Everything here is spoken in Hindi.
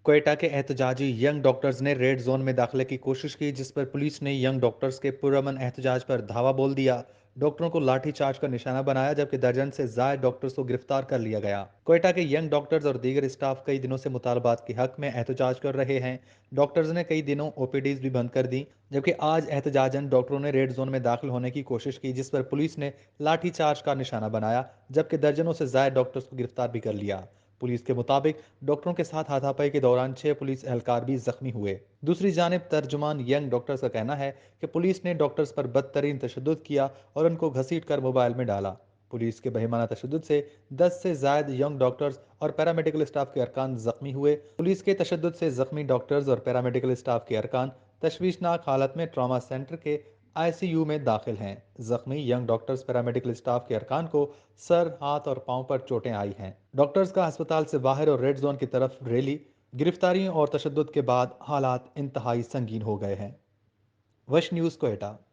क्वेटा के एहतजाजी यंग डॉक्टर्स ने रेड जोन में दाखिले की कोशिश की, जिस पर पुलिस ने यंग डॉक्टर्स के पुरअमन एहतजाज पर धावा बोल दिया। डॉक्टरों को लाठीचार्ज का निशाना बनाया, जबकि दर्जन से ज्यादा डॉक्टर्स को गिरफ्तार कर लिया गया। क्वेटा के यंग डॉक्टर्स और दीगर स्टाफ कई दिनों से मुतालबात के हक में एहतजाज कर रहे हैं। डॉक्टर्स ने कई दिनों ओपीडीज भी बंद कर दी, जबकि आज एहतजाजन डॉक्टरों ने रेड जोन में दाखिल होने की कोशिश की, जिस पर पुलिस ने लाठीचार्ज का निशाना बनाया, जबकि दर्जनों से ज्यादा डॉक्टर्स को गिरफ्तार भी कर लिया। पुलिस के मुताबिक डॉक्टरों के साथ हाथापाई के दौरान 6 पुलिस एहलकार भी जख्मी हुए। दूसरी जानिब तर्जुमान यंग डॉक्टर्स का कहना है कि पुलिस ने डॉक्टर्स पर बदतरीन तशद्दुद किया और उनको घसीट कर मोबाइल में डाला। पुलिस के बहिमाना तशद्दुद से 10 से ज्यादा यंग डॉक्टर्स और पैरामेडिकल स्टाफ के अरकान जख्मी हुए। पुलिस के तशद्दुद से जख्मी डॉक्टर्स और पैरामेडिकल स्टाफ के अरकान तशवीशनाक हालत में ट्रॉमा सेंटर के आईसीयू में दाखिल हैं। जख्मी यंग डॉक्टर्स पैरामेडिकल स्टाफ के अरकान को सर, हाथ और पांव पर चोटें आई हैं। डॉक्टर्स का अस्पताल से बाहर और रेड जोन की तरफ रैली। गिरफ्तारियों और तशद्दुद के बाद हालात इंतहाई संगीन हो गए हैं। वश न्यूज़, क्वेटा।